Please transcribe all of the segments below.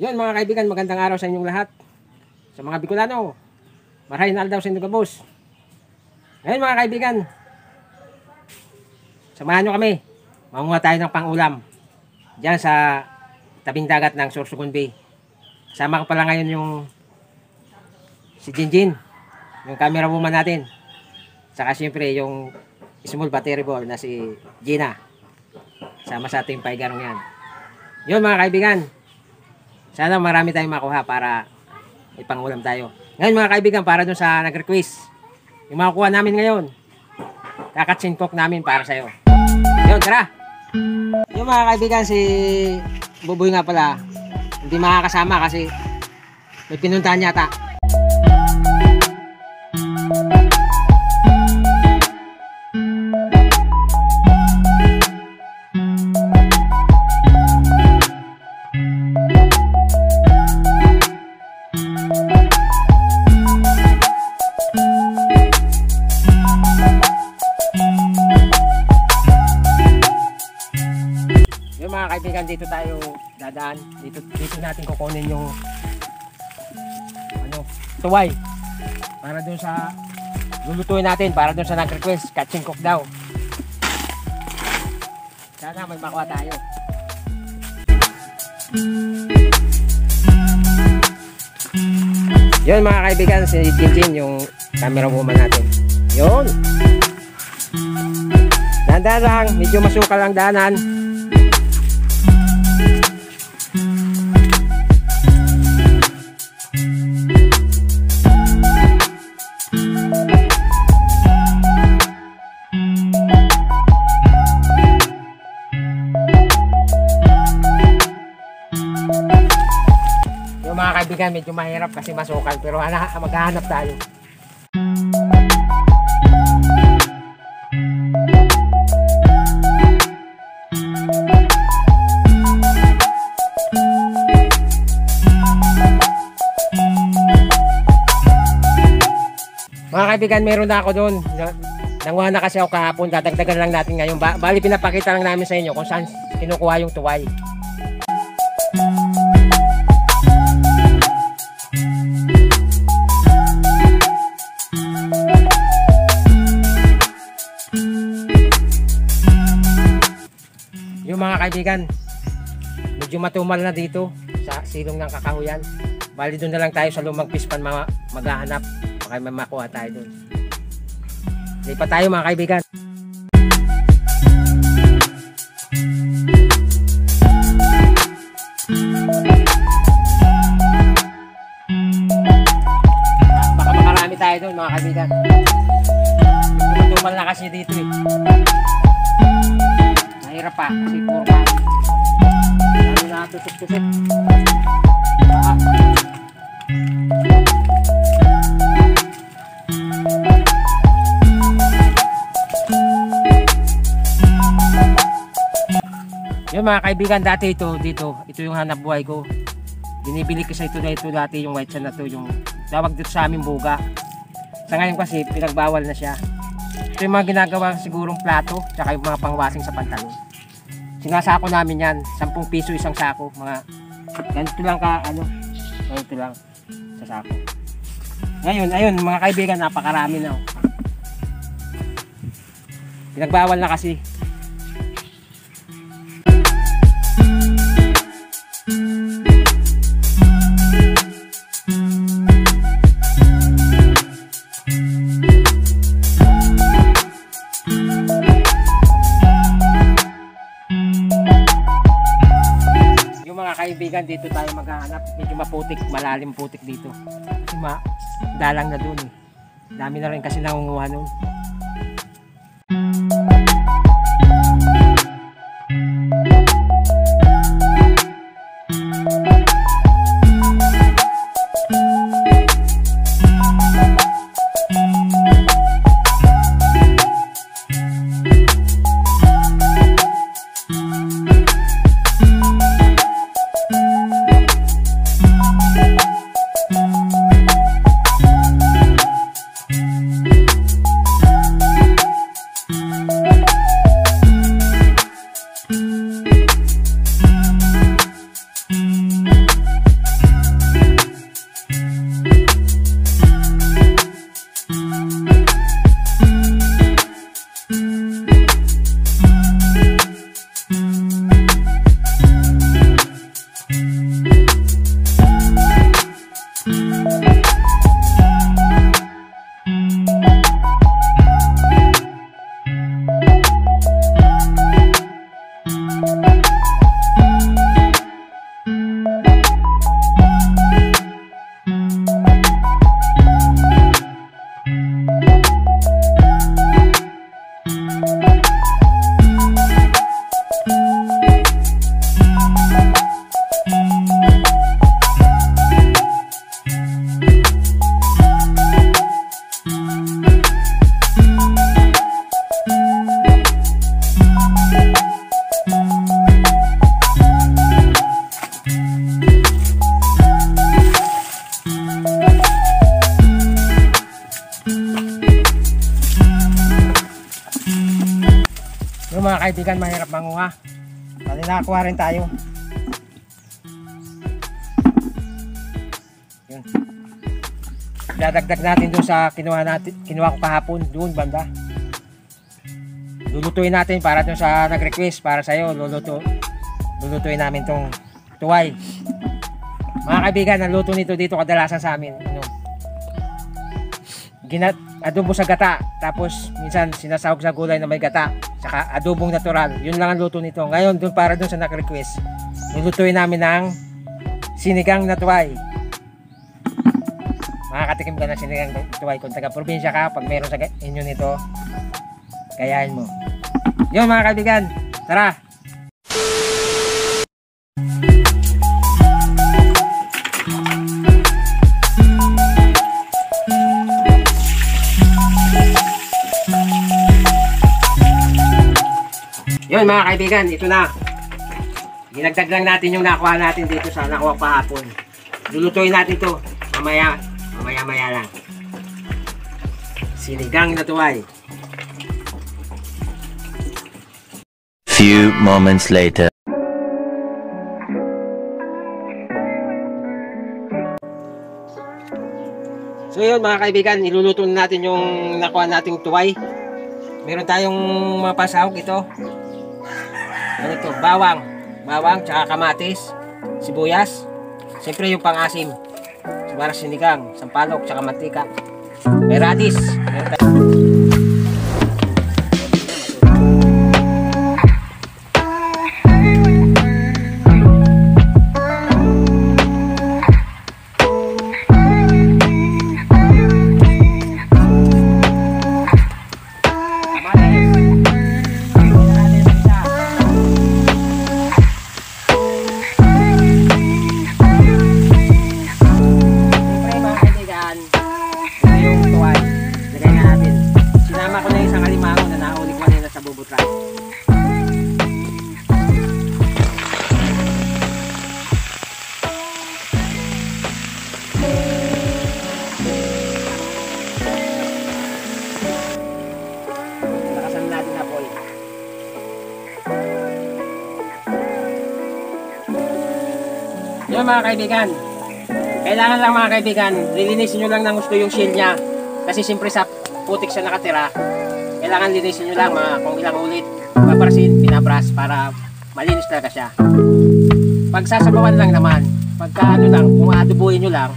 Yun mga kaibigan, magandang araw sa inyong lahat. Sa mga Bicolano, marahin aldaw sa inyong kabos. Ngayon mga kaibigan, samahan nyo kami. Mamunga tayo ng pangulam diyan sa tabing dagat ng Sorsogon Bay. Kasama ko pala ngayon yung si Jinjin, yung camera woman natin. Saka siyempre yung small battery ball na si Gina. Sama sa ating paigarong yan. Yun mga kaibigan, sana marami tayong makuha para ipangulam tayo. Ngayon mga kaibigan, para dun sa nag-request, yung makukuha namin ngayon, kakatsinpok namin para sa'yo. Yun, tara! Yung mga kaibigan, si Buboy nga pala, hindi makakasama kasi may pinuntahan yata. Mga kaibigan, dito tayo dadaan. Dito natin kukunin yung tuway para dun sa lulutuin natin, para dun sa nag-request, catching cook daw. Sana may makuha tayo. Yun mga kaibigan, si Jinjin yung camera woman natin. Yun. Dahan-dahan lang, medyo masukal ang daanan. Yung mga kaibigan, medyo mahirap kasi masukal, pero maghahanap tayo. Mga kaibigan, meron na ako doon. Nanguha na kasi ako kahapon, dadagdagan lang natin ngayon. Bali pinapakita lang namin sa inyo kung saan kinukuha yung tuway. Yung mga kaibigan, medyo matumal na dito sa silong ng kakahuyan. Bali doon na lang tayo sa lumang pispan maghahanap. Baka may makuha tayo doon. Lipat tayo mga kaibigan. Baka makarami tayo doon mga kaibigan. Tumal na kasi dito eh. Mahirap pa kasi puro pa. Dami na tusok-tusok. Yung mga kaibigan, dati ito yung hanap buhay ko. Binibili ko sa ito dati yung white sand na to, yung tawag dito sa aming buga. Sa ngayon kasi pinagbawal na siya. Ito yung mga ginagawa sigurong plato, tsaka yung mga pangwasing sa pantalon. Sinasako namin yan, 10 piso isang sako, mga ganito lang ganito lang sa sako. Ngayon, ayun mga kaibigan, napakarami na. Pinagbawal na kasi. Kaibigan, dito tayo maghahanap. Medyo maputik, malalim putik dito. Kasi dalang na dun eh. Dami na rin kasi nangunguha nun. kaibigan, mahirap manguha. Bali nakakuha rin tayo. Yun. Dadagdag natin doon sa kinuha ko kahapon, doon banda. Lulutuin natin para doon sa nag-request, para sa'yo, lulutuin namin tong tuway. Mga kaibigan, ang luto nito dito kadalasan sa amin. Adobo sa gata, tapos minsan sinasahog sa gulay na may gata, saka adobong natural. Yun lang ang luto nito. Ngayon, para doon sa nag-request, lulutuin namin ng sinigang na tuway. Makakatikim ka ng sinigang na tuway kung taga-probinsya ka. Pag meron sa inyo nito, kayahin mo. Yun mga kaibigan, tara! Yun mga kaibigan, ito na. Ginagdag lang natin yung nakuha natin dito sa nakuha kahapon. Lulutuin natin ito mamaya lang. Sinigang na tuway. Few moments later. So yun mga kaibigan, iluluto natin yung nakuha nating tuway. Meron tayong mga pasahog ito. Ito, bawang, tsaka kamatis, sibuyas, siyempre yung pang-asim, para sinigang, sampalok, tsaka mantika. May radish. Yun mga kaibigan, kailangan lang mga kaibigan, lilinisin nyo lang ng gusto yung shell nya. Kasi siyempre sa putik siya nakatira, kailangan linisin nyo lang mga kung ilang ulit. Paparsin, pinabras para malinis talaga siya. Pag sasabawan lang naman, pagka ano lang, kung adobuhin nyo lang,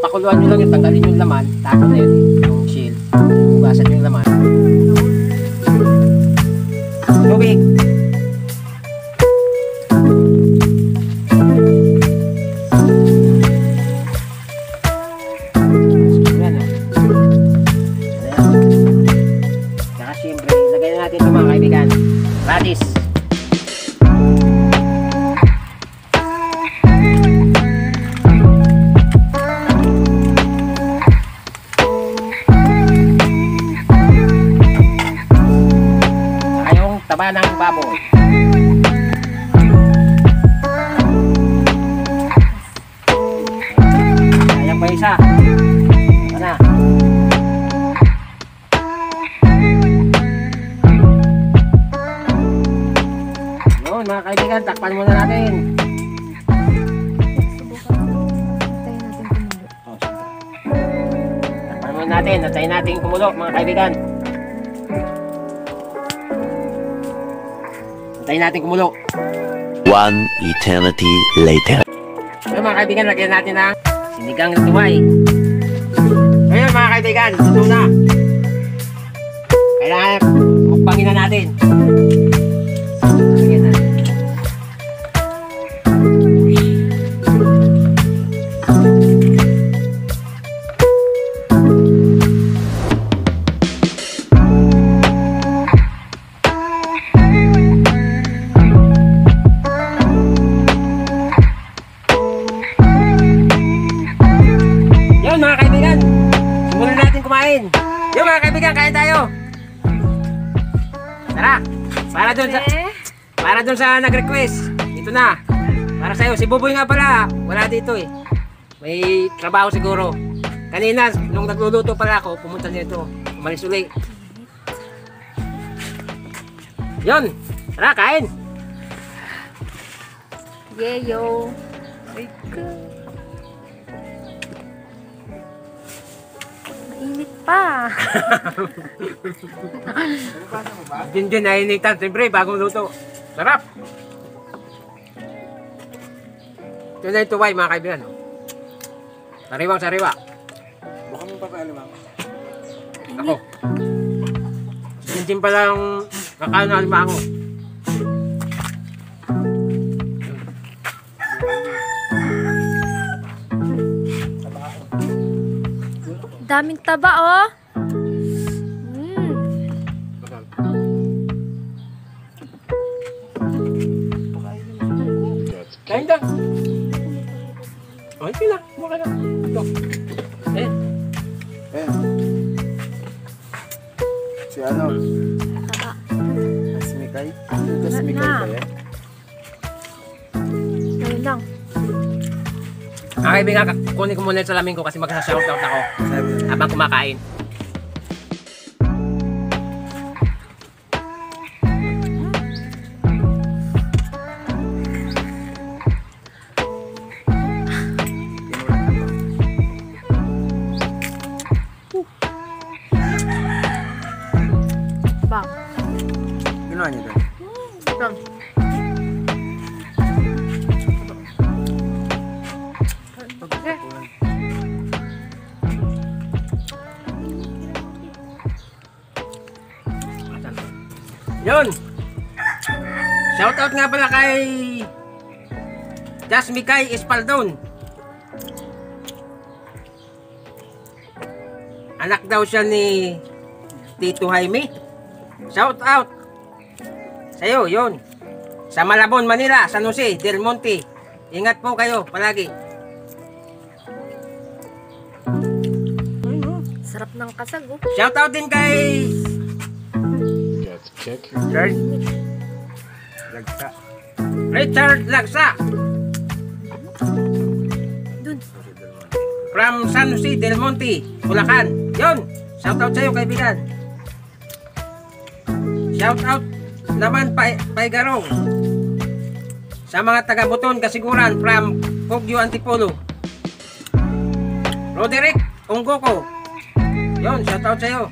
pakuluan nyo lang yung tanggalin yung laman, tapos na yun yung shell. Hugasan nyo yung laman. Tubig. Radish. Saka yung taba ng baboy. Ayan pa isa. Ano? Mga kaibigan, takpan muna natin. Takpan muna natin, antayin natin kumulo mga kaibigan. Antayin natin kumulo. One eternity later. So mga kaibigan, lagyan natin ng sinigang na tuway. Ngayon mga kaibigan, ito na. Kailangan mukbangin na natin. Yung mga kaibigan, kain tayo. Tara, para dun sa nag-request. Ito na, para sa'yo. Si Buboy nga pala, wala dito eh. May trabaho siguro. Kanina, nung nagluluto pala ako, pumunta dito. Umalis uli. Yun, tara, kain. Yeyo. Ay ko. Mainit pa. Jinjin, nainitan. Siyempre, bagong luto. Sarap. Ito na yung tuway, mga kaibigan. Sariwang sariwa. Baka mo pa alam Ako. Jinjin pa lang kakain na alimango. Daming taba, oh. Kain ka. Okay na, mukha na. Ito. Eh, Eh. Si ano? Taba. Kasmikay? Kasmikay Na. ba yan? Ngayon lang. mga kaibigan, kunin ko muna yung salamin ko kasi magsa-shoutout ako Sabi na. habang kumakain. Bang. Ginawa niyo doon? Bang. Okay. Yun! Shoutout nga pala kay Jasmikay Espaldon. Anak daw siya ni Tito Jaime. Shoutout sa'yo, yun. Sa Malabon, Manila, San Jose, Del Monte. Ingat po kayo palagi. Sarap ng kasag, oh. Shoutout din kay Richard Lagsa. Richard Lagsa Dun. from San Jose del Monte, Bulacan. Yun, shoutout sa'yo kaibigan. Shoutout naman Paigarong sa mga taga-Buton Kasiguran from Pogyo Antipolo. Roderick Ongoko. Yun, shoutout sa'yo.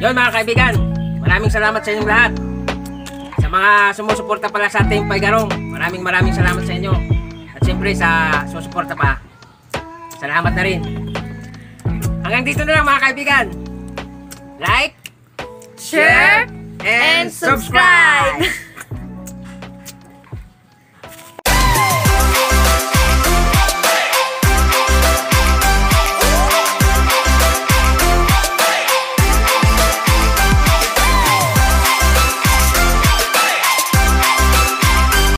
Yun mga kaibigan, maraming salamat sa inyong lahat. Sa mga sumusuporta pala sa ating Paigarong, maraming salamat sa inyo. At siyempre sa sumusuporta pa, salamat na rin. Hanggang dito na lang mga kaibigan. Like, Share and and subscribe.